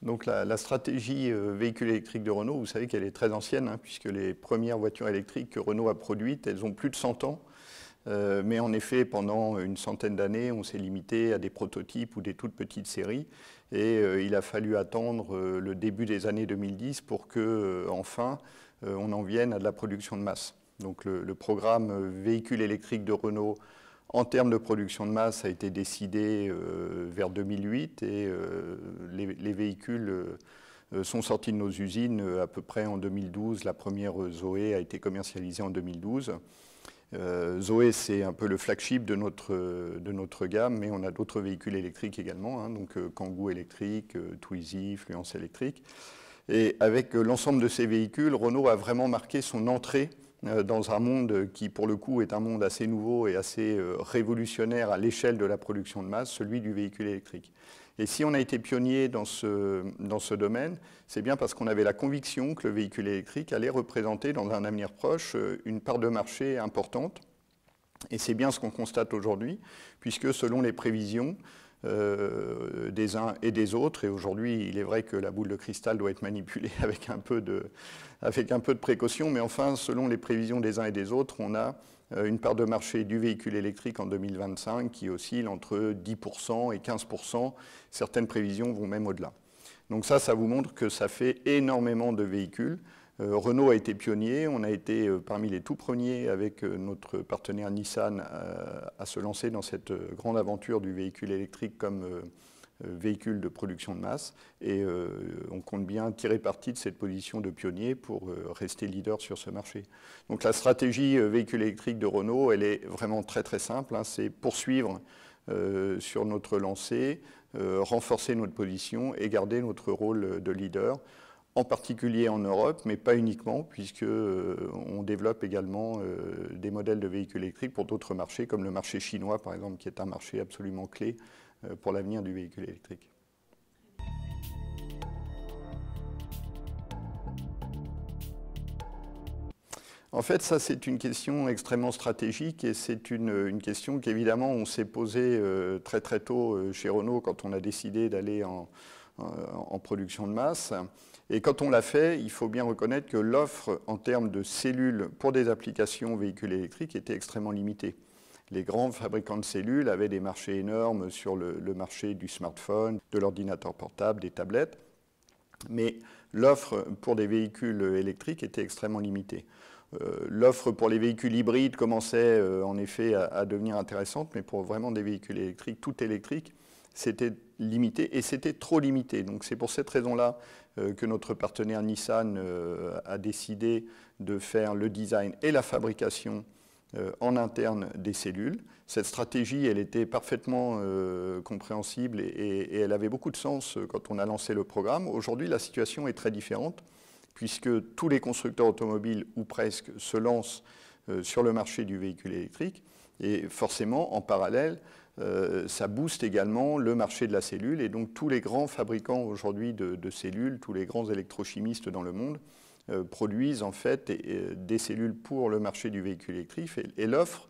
Donc la stratégie véhicule électrique de Renault, vous savez qu'elle est très ancienne, hein, puisque les premières voitures électriques que Renault a produites, elles ont plus de 100 ans. Mais en effet, pendant une centaine d'années, on s'est limité à des prototypes ou des toutes petites séries. Et il a fallu attendre le début des années 2010 pour que, enfin, on en vienne à de la production de masse. Donc le programme véhicule électrique de Renault, en termes de production de masse, a été décidé vers 2008 et les véhicules sont sortis de nos usines à peu près en 2012. La première Zoé a été commercialisée en 2012. Zoé, c'est un peu le flagship de notre gamme, mais on a d'autres véhicules électriques également, hein, donc Kangoo électrique, Twizy, Fluence électrique. Et avec l'ensemble de ces véhicules, Renault a vraiment marqué son entrée dans un monde qui, pour le coup, est un monde assez nouveau et assez révolutionnaire à l'échelle de la production de masse, celui du véhicule électrique. Et si on a été pionnier dans ce domaine, c'est bien parce qu'on avait la conviction que le véhicule électrique allait représenter dans un avenir proche une part de marché importante. Et c'est bien ce qu'on constate aujourd'hui, puisque selon les prévisions des uns et des autres, et aujourd'hui il est vrai que la boule de cristal doit être manipulée avec un peu de précaution, mais enfin selon les prévisions des uns et des autres, on a une part de marché du véhicule électrique en 2025 qui oscille entre 10% et 15%. Certaines prévisions vont même au-delà. Donc ça vous montre que ça fait énormément de véhicules. Renault a été pionnier, on a été parmi les tout premiers avec notre partenaire Nissan à se lancer dans cette grande aventure du véhicule électrique comme véhicule de production de masse et on compte bien tirer parti de cette position de pionnier pour rester leader sur ce marché. Donc la stratégie véhicule électrique de Renault, elle est vraiment très très simple, hein, c'est poursuivre sur notre lancée, renforcer notre position et garder notre rôle de leader, en particulier en Europe, mais pas uniquement, puisqu'on développe également des modèles de véhicules électriques pour d'autres marchés, comme le marché chinois, par exemple, qui est un marché absolument clé pour l'avenir du véhicule électrique. En fait, ça, c'est une question extrêmement stratégique et c'est une question qu'évidemment, on s'est posée très très tôt chez Renault quand on a décidé d'aller en production de masse. Et quand on l'a fait, il faut bien reconnaître que l'offre en termes de cellules pour des applications véhicules électriques était extrêmement limitée. Les grands fabricants de cellules avaient des marchés énormes sur le marché du smartphone, de l'ordinateur portable, des tablettes. Mais l'offre pour des véhicules électriques était extrêmement limitée. L'offre pour les véhicules hybrides commençait en effet à devenir intéressante, mais pour vraiment des véhicules électriques, tout électrique, c'était limité et c'était trop limité. Donc c'est pour cette raison-là que notre partenaire Nissan a décidé de faire le design et la fabrication en interne des cellules. Cette stratégie, elle était parfaitement compréhensible et elle avait beaucoup de sens quand on a lancé le programme. Aujourd'hui, la situation est très différente puisque tous les constructeurs automobiles, ou presque, se lancent sur le marché du véhicule électrique et forcément, en parallèle, ça booste également le marché de la cellule et donc tous les grands fabricants aujourd'hui de cellules, tous les grands électrochimistes dans le monde produisent en fait des cellules pour le marché du véhicule électrique et l'offre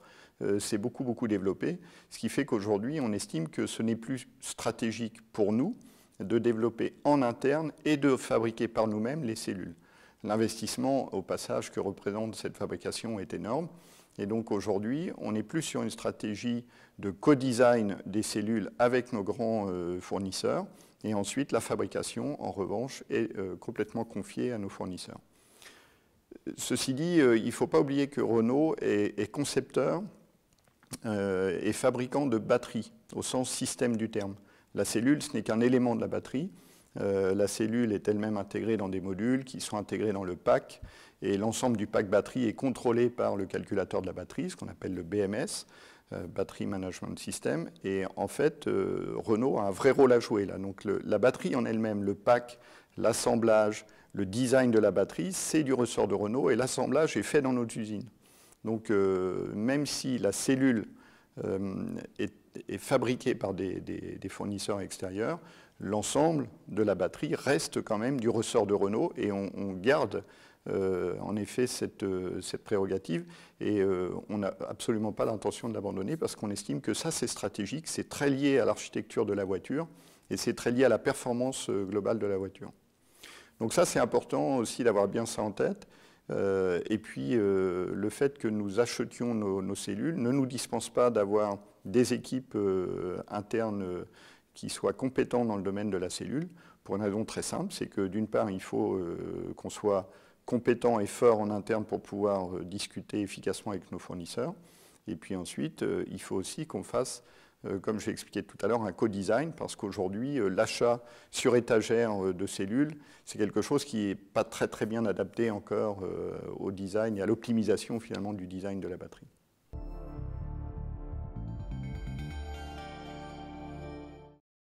s'est beaucoup développée, ce qui fait qu'aujourd'hui on estime que ce n'est plus stratégique pour nous de développer en interne et de fabriquer par nous-mêmes les cellules. L'investissement au passage que représente cette fabrication est énorme. Et donc aujourd'hui, on est plus sur une stratégie de co-design des cellules avec nos grands fournisseurs. Et ensuite, la fabrication, en revanche, est complètement confiée à nos fournisseurs. Ceci dit, il ne faut pas oublier que Renault est concepteur et fabricant de batteries, au sens système du terme. La cellule, ce n'est qu'un élément de la batterie. La cellule est elle-même intégrée dans des modules qui sont intégrés dans le pack et l'ensemble du pack batterie est contrôlé par le calculateur de la batterie, ce qu'on appelle le BMS, Battery Management System. Et en fait, Renault a un vrai rôle à jouer là. Donc la batterie en elle-même, le pack, l'assemblage, le design de la batterie, c'est du ressort de Renault et l'assemblage est fait dans notre usine. Donc même si la cellule est fabriquée par des fournisseurs extérieurs, l'ensemble de la batterie reste quand même du ressort de Renault et on garde en effet cette prérogative et on n'a absolument pas l'intention de l'abandonner parce qu'on estime que ça c'est stratégique, c'est très lié à l'architecture de la voiture Et c'est très lié à la performance globale de la voiture. Donc ça, c'est important aussi d'avoir bien ça en tête. Et puis, le fait que nous achetions nos cellules ne nous dispense pas d'avoir des équipes internes qui soient compétentes dans le domaine de la cellule, pour une raison très simple, c'est que d'une part, il faut qu'on soit compétent et fort en interne pour pouvoir discuter efficacement avec nos fournisseurs. Et puis ensuite, il faut aussi qu'on fasse, comme j'ai expliqué tout à l'heure, un co-design, parce qu'aujourd'hui, l'achat sur étagère de cellules, c'est quelque chose qui n'est pas très bien adapté encore au design et à l'optimisation finalement du design de la batterie.